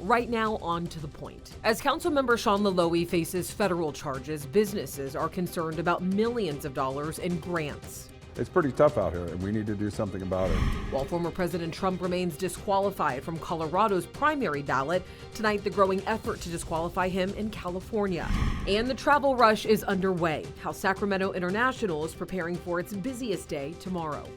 Right now, on to the point. As Councilmember Sean LaLoie faces federal charges, businesses are concerned about millions of dollars in grants. It's pretty tough out here, and we need to do something about it. While former President Trump remains disqualified from Colorado's primary ballot, tonight the growing effort to disqualify him in California. And the travel rush is underway. How Sacramento International is preparing for its busiest day tomorrow.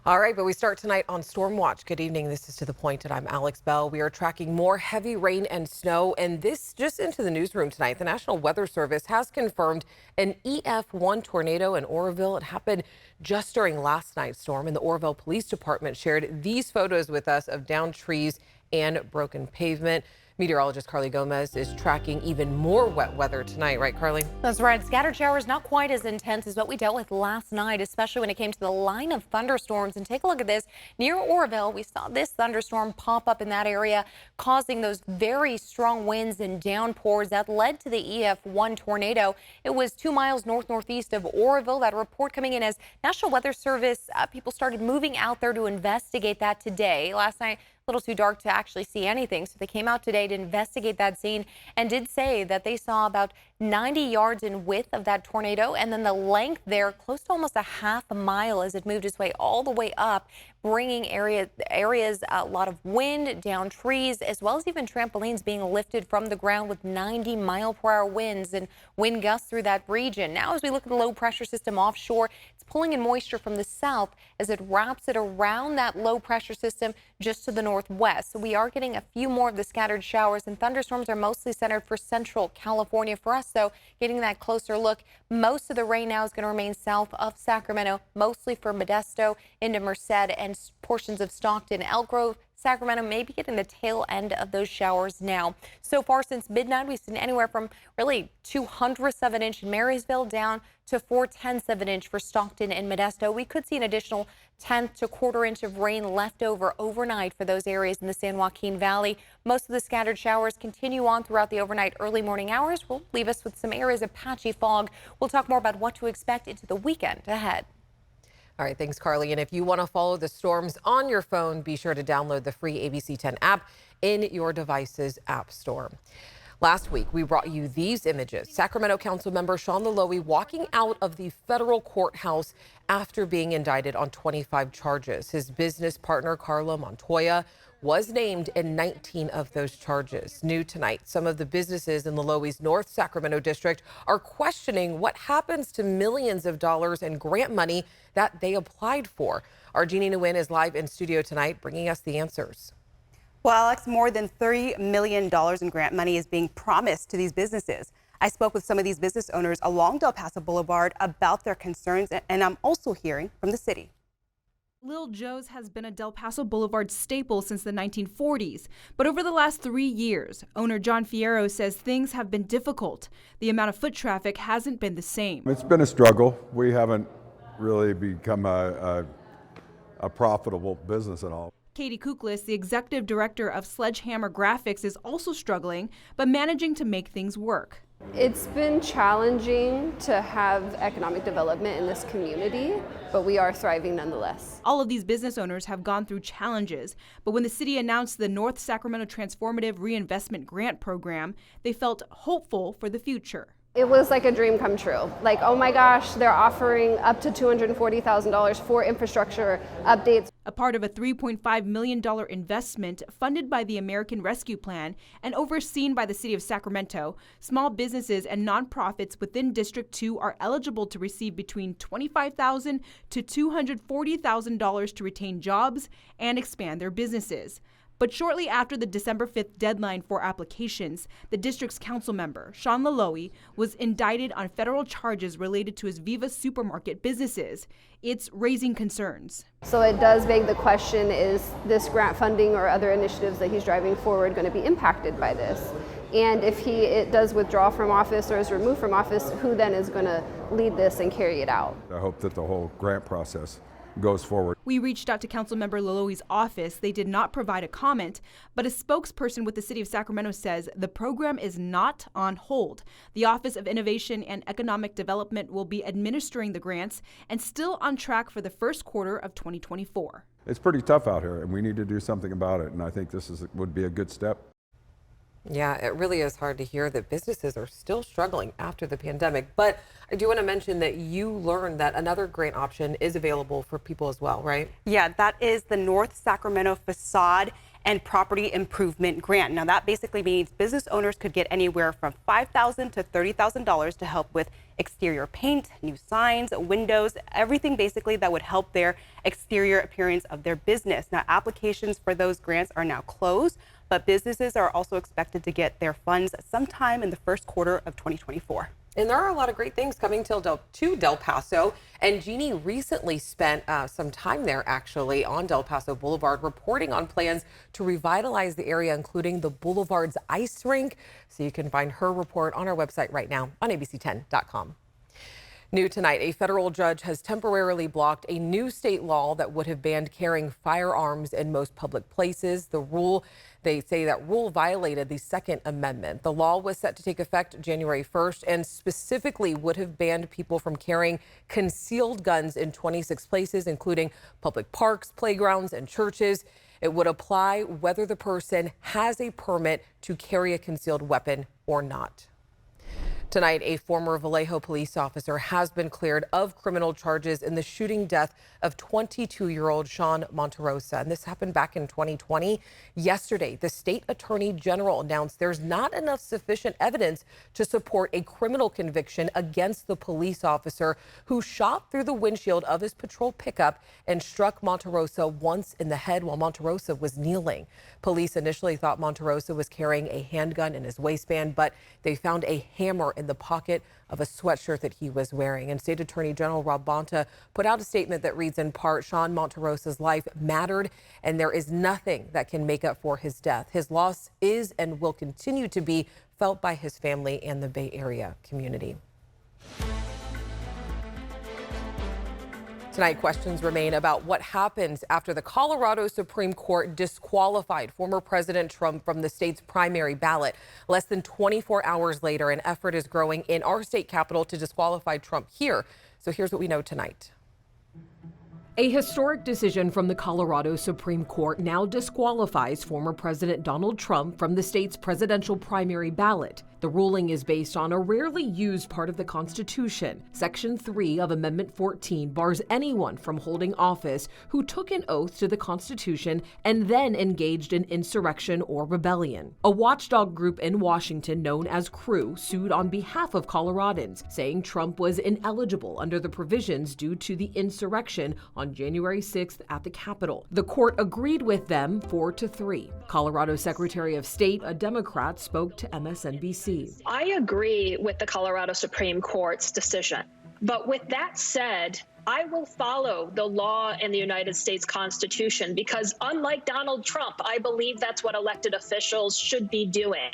All right, but we start tonight on Storm Watch. Good evening. This is To The Point, and I'm Alex Bell. We are tracking more heavy rain and snow, and this just into the newsroom tonight. The National Weather Service has confirmed an EF1 tornado in Oroville. It happened just during last night's storm, and the Oroville Police Department shared these photos with us of downed trees and broken pavement. Meteorologist Carly Gomez is tracking even more wet weather tonight, right, Carly? That's right. Scattered showers not quite as intense as what we dealt with last night, especially when it came to the line of thunderstorms. And take a look at this. Near Oroville, we saw this thunderstorm pop up in that area, causing those very strong winds and downpours that led to the EF1 tornado. It was 2 miles northeast of Oroville. That report coming in as National Weather Service people started moving out there to investigate that today. Last night, a little too dark to actually see anything, so they came out today to investigate that scene and did say that they saw about 90 yards in width of that tornado, and then the length there close to almost a half a mile as it moved its way all the way up, bringing areas a lot of wind, down trees, as well as even trampolines being lifted from the ground with 90-mile-per-hour winds and wind gusts through that region. Now, as we look at the low pressure system offshore, it's pulling in moisture from the south as it wraps it around that low pressure system just to the northwest. So we are getting a few more of the scattered showers, and thunderstorms are mostly centered for central California. For us, though, getting that closer look, most of the rain now is going to remain south of Sacramento, mostly for Modesto into Merced and portions of Stockton, Elk Grove, Sacramento may be getting the tail end of those showers now. So far since midnight, we've seen anywhere from really 2/100 of an inch in Marysville down to 4/10 of an inch for Stockton and Modesto. We could see an additional 1/10 to 1/4 inch of rain left over overnight for those areas in the San Joaquin Valley. Most of the scattered showers continue on throughout the overnight early morning hours. Will leave us with some areas of patchy fog. We'll talk more about what to expect into the weekend ahead. All right, thanks, Carly. And if you want to follow the storms on your phone, be sure to download the free ABC 10 app in your device's app store. Last week, we brought you these images. Sacramento Council member Sean LaLoie walking out of the federal courthouse after being indicted on 25 charges. His business partner, Carla Montoya, was named in 19 of those charges. New tonight, some of the businesses in LaLoie's North Sacramento district are questioning what happens to millions of dollars in grant money that they applied for. Our Jeannie Nguyen is live in studio tonight, bringing us the answers. Well, Alex, more than $3 million in grant money is being promised to these businesses. I spoke with some of these business owners along Del Paso Boulevard about their concerns, and I'm also hearing from the city. Lil Joe's has been a Del Paso Boulevard staple since the 1940s, but over the last 3 years, owner John Fierro says things have been difficult. The amount of foot traffic hasn't been the same. It's been a struggle. We haven't really become a profitable business at all. Katie Kuklis, the executive director of Sledgehammer Graphics, is also struggling, but managing to make things work. It's been challenging to have economic development in this community, but we are thriving nonetheless. All of these business owners have gone through challenges, but when the city announced the North Sacramento Transformative Reinvestment Grant Program, they felt hopeful for the future. It was like a dream come true. Like, oh my gosh, they're offering up to $240,000 for infrastructure updates. A part of a $3.5 million investment funded by the American Rescue Plan and overseen by the city of Sacramento, small businesses and nonprofits within District 2 are eligible to receive between $25,000 to $240,000 to retain jobs and expand their businesses. But shortly after the December 5th deadline for applications, the district's council member, Sean LaLoie, was indicted on federal charges related to his Viva supermarket businesses. It's raising concerns. So it does beg the question, is this grant funding or other initiatives that he's driving forward going to be impacted by this? And if it does withdraw from office or is removed from office, who then is going to lead this and carry it out? I hope that the whole grant process goes forward. We reached out to Councilmember Laloye's office. They did not provide a comment, but a spokesperson with the city of Sacramento says the program is not on hold. The Office of Innovation and Economic Development will be administering the grants and still on track for the first quarter of 2024. It's pretty tough out here, and we need to do something about it, and I think this would be a good step. Yeah, it really is hard to hear that businesses are still struggling after the pandemic. But I do want to mention that you learned that another grant option is available for people as well, right? Yeah, that is the North Sacramento Facade and Property Improvement Grant. Now, that basically means business owners could get anywhere from $5,000 to $30,000 to help with exterior paint, new signs, windows, everything basically that would help their exterior appearance of their business. Now, applications for those grants are now closed, but businesses are also expected to get their funds sometime in the first quarter of 2024. And there are a lot of great things coming to Del Paso. And Jeannie recently spent some time there, actually, on Del Paso Boulevard, reporting on plans to revitalize the area, including the Boulevard's ice rink. So you can find her report on our website right now on abc10.com. New tonight, a federal judge has temporarily blocked a new state law that would have banned carrying firearms in most public places. The rule, they say that rule violated the Second Amendment. The law was set to take effect January 1st and specifically would have banned people from carrying concealed guns in 26 places, including public parks, playgrounds, and churches. It would apply whether the person has a permit to carry a concealed weapon or not. Tonight, a former Vallejo police officer has been cleared of criminal charges in the shooting death of 22-year-old Sean Monterosa. And this happened back in 2020. Yesterday, the state attorney general announced there's not enough sufficient evidence to support a criminal conviction against the police officer who shot through the windshield of his patrol pickup and struck Monterosa once in the head while Monterosa was kneeling. Police initially thought Monterosa was carrying a handgun in his waistband, but they found a hammer in the pocket of a sweatshirt that he was wearing. And State Attorney General Rob Bonta put out a statement that reads in part, Sean Monterosa's life mattered and there is nothing that can make up for his death. His loss is and will continue to be felt by his family and the Bay Area community. Tonight, questions remain about what happens after the Colorado Supreme Court disqualified former President Trump from the state's primary ballot. Less than 24 hours later, an effort is growing in our state capital to disqualify Trump here. So here's what we know tonight. A historic decision from the Colorado Supreme Court now disqualifies former President Donald Trump from the state's presidential primary ballot. The ruling is based on a rarely used part of the Constitution. Section 3 of Amendment 14 bars anyone from holding office who took an oath to the Constitution and then engaged in insurrection or rebellion. A watchdog group in Washington known as CREW sued on behalf of Coloradans, saying Trump was ineligible under the provisions due to the insurrection on January 6th at the Capitol. The court agreed with them 4-3. Colorado Secretary of State, a Democrat, spoke to MSNBC. I agree with the Colorado Supreme Court's decision. But with that said, I will follow the law and the United States Constitution because unlike Donald Trump, I believe that's what elected officials should be doing.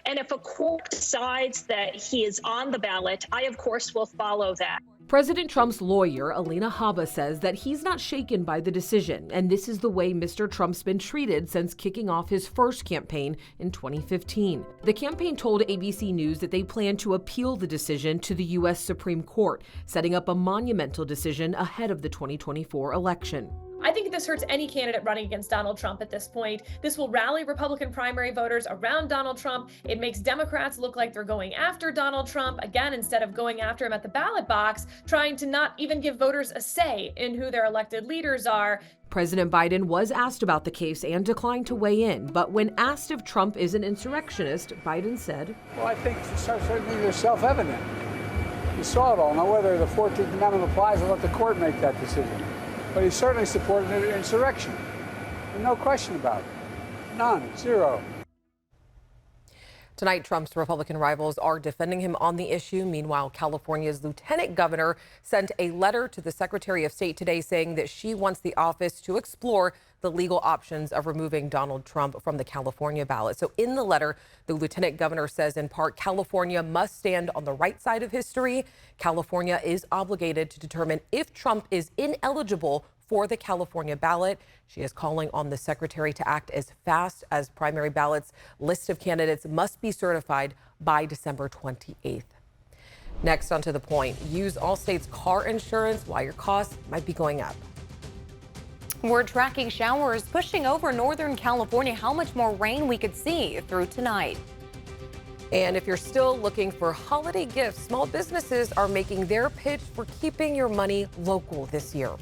And if a court decides that he is on the ballot, I, of course, will follow that. President Trump's lawyer, Alina Habba, says that he's not shaken by the decision, and this is the way Mr. Trump's been treated since kicking off his first campaign in 2015. The campaign told ABC News that they plan to appeal the decision to the U.S. Supreme Court, setting up a monumental decision ahead of the 2024 election. I think this hurts any candidate running against Donald Trump at this point. This will rally Republican primary voters around Donald Trump. It makes Democrats look like they're going after Donald Trump, again, instead of going after him at the ballot box, trying to not even give voters a say in who their elected leaders are. President Biden was asked about the case and declined to weigh in. But when asked if Trump is an insurrectionist, Biden said, "Well, I think certainly they're self-evident. You saw it all. Now, whether the 14th Amendment applies, I'll let the court make that decision. But he certainly supported an insurrection. No question about it. None. Zero." Tonight, Trump's Republican rivals are defending him on the issue. Meanwhile, California's lieutenant governor sent a letter to the Secretary of State today saying that she wants the office to explore the legal options of removing Donald Trump from the California ballot. So in the letter, the lieutenant governor says in part, California must stand on the right side of history. California is obligated to determine if Trump is ineligible for the California ballot. She is calling on the secretary to act as fast as primary ballots. List of candidates must be certified by December 28th. Next, on to the point. Use Allstate's car insurance while your costs might be going up. We're tracking showers pushing over Northern California. How much more rain we could see through tonight. And if you're still looking for holiday gifts, small businesses are making their pitch for keeping your money local this year.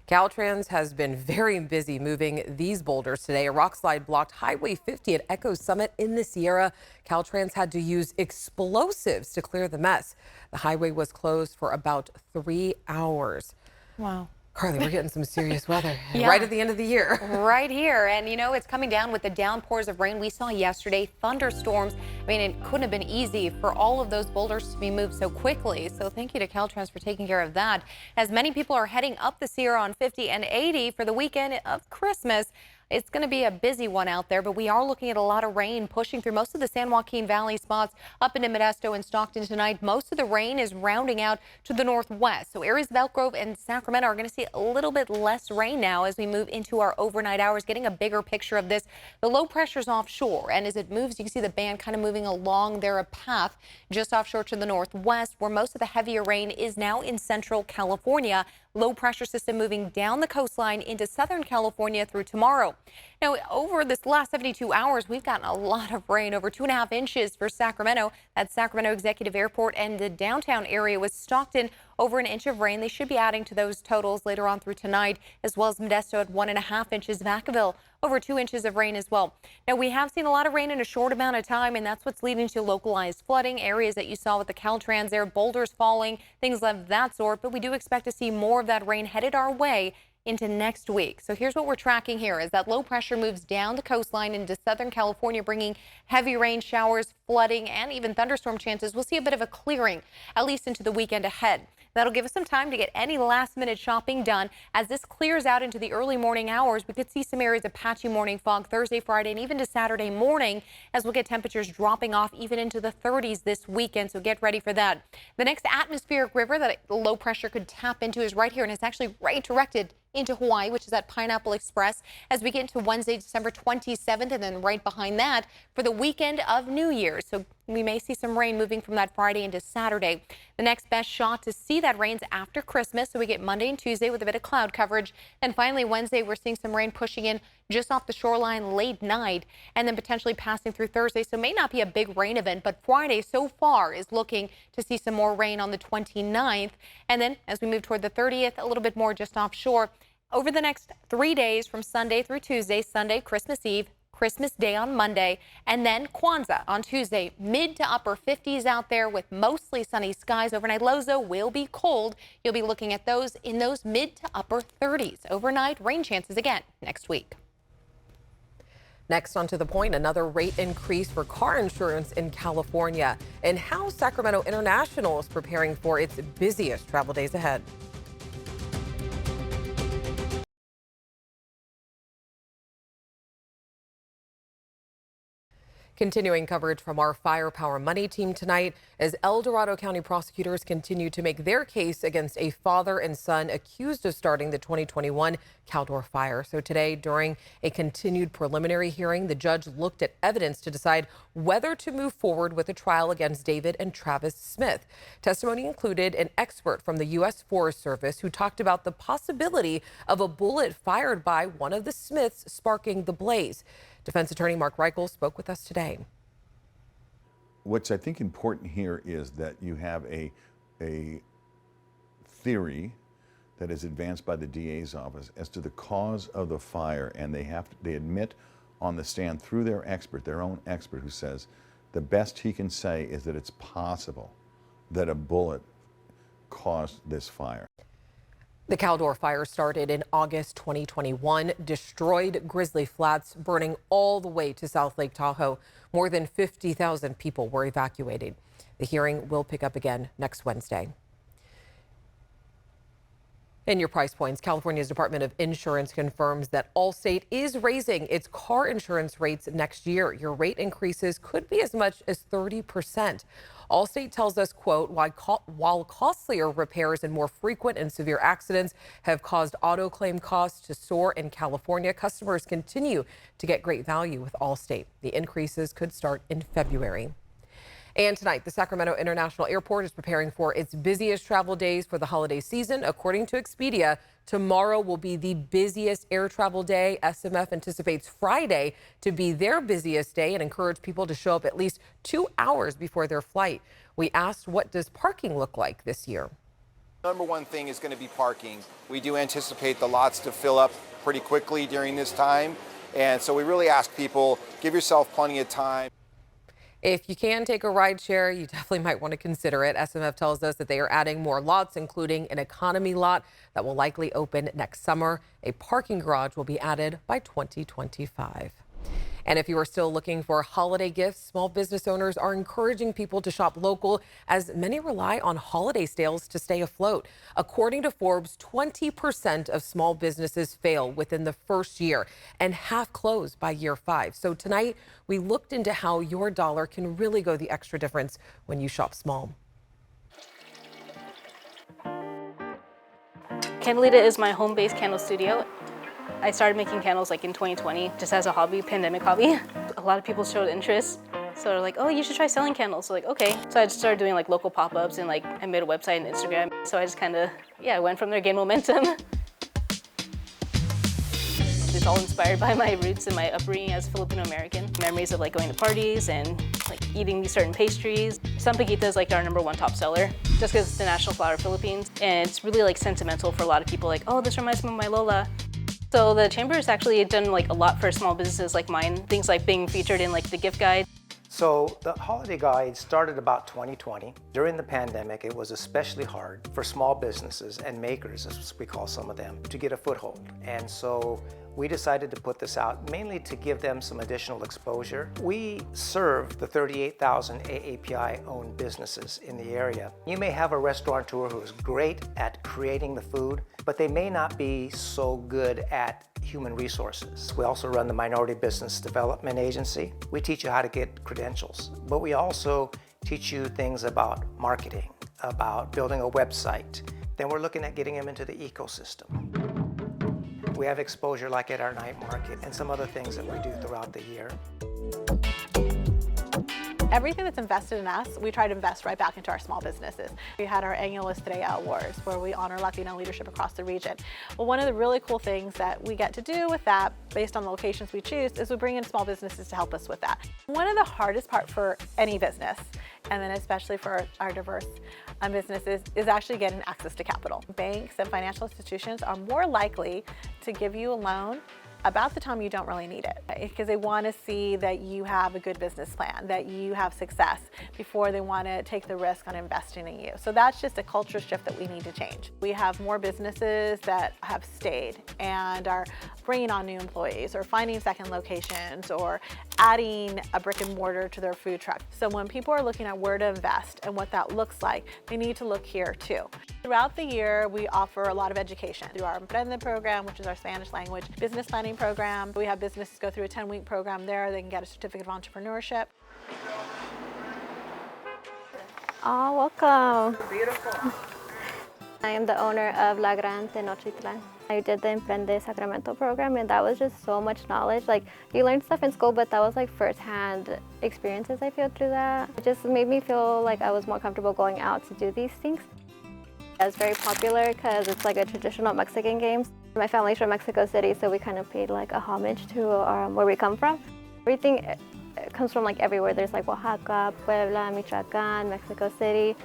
Caltrans has been very busy moving these boulders today. A rock slide blocked Highway 50 at Echo Summit in the Sierra. Caltrans had to use explosives to clear the mess. The highway was closed for about 3 hours. Wow. Carly, we're getting some serious weather Yeah. right at the end of the year. Right here. And, you know, it's coming down with the downpours of rain we saw yesterday, thunderstorms. I mean, it couldn't have been easy for all of those boulders to be moved so quickly. So thank you to Caltrans for taking care of that. As many people are heading up the Sierra on 50 and 80 for the weekend of Christmas. It's going to be a busy one out there, but we are looking at a lot of rain pushing through most of the San Joaquin Valley spots up into Modesto and Stockton tonight. Most of the rain is rounding out to the northwest. So areas of Elk Grove and Sacramento are going to see a little bit less rain now as we move into our overnight hours, getting a bigger picture of this. The low pressure's offshore, and as it moves, you can see the band kind of moving along their path just offshore to the northwest, where most of the heavier rain is now in central California. Low pressure system moving down the coastline into Southern California through tomorrow. Now, over this last 72 hours, we've gotten a lot of rain, over 2.5 inches for Sacramento. That's Sacramento Executive Airport and the downtown area with Stockton over 1 inch of rain. They should be adding to those totals later on through tonight, as well as Modesto at 1.5 inches. Vacaville over 2 inches of rain as well. Now, we have seen a lot of rain in a short amount of time, and that's what's leading to localized flooding. Areas that you saw with the Caltrans there, boulders falling, things of that sort. But we do expect to see more of that rain headed our way into next week. So here's what we're tracking here as that low pressure moves down the coastline into Southern California, bringing heavy rain showers, flooding, and even thunderstorm chances. We'll see a bit of a clearing, at least into the weekend ahead. That'll give us some time to get any last-minute shopping done. As this clears out into the early morning hours, we could see some areas of patchy morning fog Thursday, Friday, and even to Saturday morning, as we'll get temperatures dropping off even into the 30s this weekend. So get ready for that. The next atmospheric river that low pressure could tap into is right here, and it's actually right directed into Hawaii, which is at Pineapple Express, as we get into Wednesday, December 27th, and then right behind that for the weekend of New Year's. So we may see some rain moving from that Friday into Saturday. The next best shot to see that rain's after Christmas, so we get Monday and Tuesday with a bit of cloud coverage. And finally, Wednesday, we're seeing some rain pushing in just off the shoreline late night, and then potentially passing through Thursday. So it may not be a big rain event, but Friday so far is looking to see some more rain on the 29th. And then as we move toward the 30th, a little bit more just offshore. Over the next 3 days from Sunday through Tuesday, Sunday, Christmas Eve, Christmas Day on Monday, and then Kwanzaa on Tuesday. Mid to upper 50s out there with mostly sunny skies. Overnight lows, though, will be cold. You'll be looking at those in those mid to upper 30s. Overnight rain chances again next week. Next, on to the point, another rate increase for car insurance in California, and how Sacramento International is preparing for its busiest travel days ahead. Continuing coverage from our Firepower Money team tonight as El Dorado County prosecutors continue to make their case against a father and son accused of starting the 2021 Caldor fire. So today, during a continued preliminary hearing, the judge looked at evidence to decide whether to move forward with a trial against David and Travis Smith. Testimony included an expert from the U.S. Forest Service who talked about the possibility of a bullet fired by one of the Smiths sparking the blaze. Defense attorney Mark Reichel spoke with us today. What's I think important here is that you have a theory that is advanced by the DA's office as to the cause of the fire, and they admit on the stand through their expert, their own expert, who says the best he can say is that it's possible that a bullet caused this fire. The Caldor fire started in August 2021, destroyed Grizzly Flats, burning all the way to South Lake Tahoe. More than 50,000 people were evacuated. The hearing will pick up again next Wednesday. In your price points, California's Department of Insurance confirms that Allstate is raising its car insurance rates next year. Your rate increases could be as much as 30%. Allstate tells us, quote, while costlier repairs and more frequent and severe accidents have caused auto claim costs to soar in California, customers continue to get great value with Allstate. The increases could start in February. And tonight, the Sacramento International Airport is preparing for its busiest travel days for the holiday season. According to Expedia, tomorrow will be the busiest air travel day. SMF anticipates Friday to be their busiest day and encourage people to show up at least 2 hours before their flight. We asked, what does parking look like this year? Number one thing is going to be parking. We do anticipate the lots to fill up pretty quickly during this time. And so we really ask people, give yourself plenty of time. If you can take a ride share, you definitely might want to consider it. SMF tells us that they are adding more lots, including an economy lot that will likely open next summer. A parking garage will be added by 2025. And if you are still looking for holiday gifts, small business owners are encouraging people to shop local as many rely on holiday sales to stay afloat. According to Forbes, 20% of small businesses fail within the first year and half close by year 5. So tonight, we looked into how your dollar can really go the extra difference when you shop small. Candlelita is my home-based candle studio. I started making candles like in 2020, just as a hobby, pandemic hobby. A lot of people showed interest. So they're like, oh, you should try selling candles. So like, okay. So I just started doing like local pop-ups and like I made a website and Instagram. So I just kind of, went from there, gained momentum. It's all inspired by my roots and my upbringing as Filipino American. Memories of like going to parties and like eating these certain pastries. Sampaguita is like our #1 top seller, just because it's the national flower of Philippines. And it's really like sentimental for a lot of people, like, oh, this reminds me of my Lola. So the Chamber has actually done like a lot for small businesses like mine, things like being featured in like the gift guide. So the holiday guide started about 2020. During the pandemic, it was especially hard for small businesses and makers, as we call some of them, to get a foothold. And so we decided to put this out mainly to give them some additional exposure. We serve the 38,000 AAPI-owned businesses in the area. You may have a restaurateur who is great at creating the food, but they may not be so good at human resources. We also run the Minority Business Development Agency. We teach you how to get credentials, but we also teach you things about marketing, about building a website. Then we're looking at getting them into the ecosystem. We have exposure like at our night market and some other things that we do throughout the year. Everything that's invested in us, we try to invest right back into our small businesses. We had our annual Estrella Awards where we honor Latino leadership across the region. Well, one of the really cool things that we get to do with that, based on the locations we choose, is we bring in small businesses to help us with that. One of the hardest part for any business, and then especially for our diverse businesses, is actually getting access to capital. Banks and financial institutions are more likely to give you a loan about the time you don't really need it, because they want to see that you have a good business plan, that you have success before they want to take the risk on investing in you. So that's just a culture shift that we need to change. We have more businesses that have stayed and are bringing on new employees or finding second locations or adding a brick and mortar to their food truck. So when people are looking at where to invest and what that looks like, they need to look here too. Throughout the year, we offer a lot of education through our Emprende program, which is our Spanish language business planning program. We have businesses go through a 10-week program there. They can get a certificate of entrepreneurship. Oh, welcome. Beautiful. I am the owner of La Gran Tenochtitlan. I did the Emprende Sacramento program, and that was just so much knowledge. Like, you learned stuff in school, but that was like first-hand experiences I feel through that. It just made me feel like I was more comfortable going out to do these things. It's very popular because it's like a traditional Mexican game. My family's from Mexico City, so we kind of paid like a homage to where we come from. Everything comes from like everywhere. There's like Oaxaca, Puebla, Michoacan, Mexico City.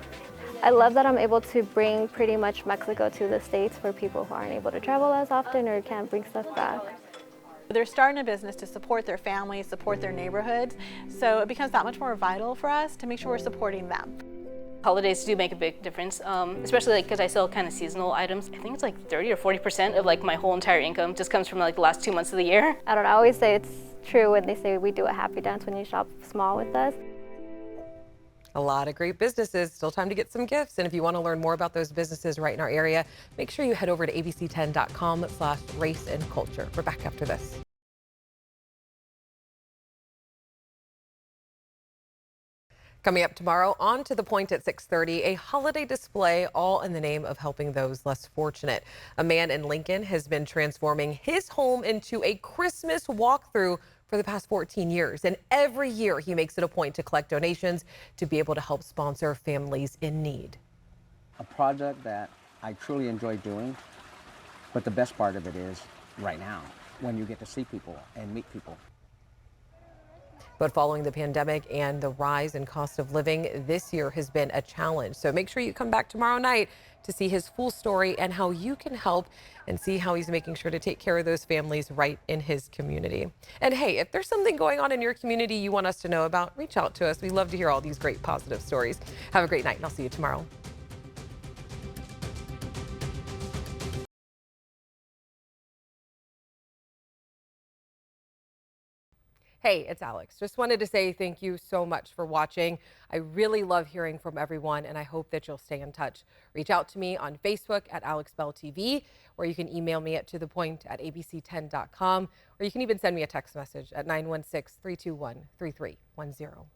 I love that I'm able to bring pretty much Mexico to the States for people who aren't able to travel as often or can't bring stuff back. They're starting a business to support their families, support their neighborhoods, so it becomes that much more vital for us to make sure we're supporting them. Holidays do make a big difference, especially like because I sell kind of seasonal items. I think it's like 30 or 40% of like my whole entire income just comes from like the last 2 months of the year. I don't know, I always say it's true when they say we do a happy dance when you shop small with us. A lot of great businesses. Still time to get some gifts. And if you want to learn more about those businesses right in our area, make sure you head over to abc10.com/race and culture. We're back after this. Coming up tomorrow, on To the Point at 6:30, a holiday display all in the name of helping those less fortunate. A man in Lincoln has been transforming his home into a Christmas walkthrough for the past 14 years. And every year he makes it a point to collect donations to be able to help sponsor families in need. A project that I truly enjoy doing, but the best part of it is right now, when you get to see people and meet people. But following the pandemic and the rise in cost of living, this year has been a challenge. So make sure you come back tomorrow night to see his full story and how you can help and see how he's making sure to take care of those families right in his community. And hey, if there's something going on in your community you want us to know about, reach out to us. We love to hear all these great positive stories. Have a great night, and I'll see you tomorrow. Hey, it's Alex. Just wanted to say thank you so much for watching. I really love hearing from everyone, and I hope that you'll stay in touch. Reach out to me on Facebook at AlexBellTV, or you can email me at tothepoint@abc10.com, or you can even send me a text message at 916-321-3310.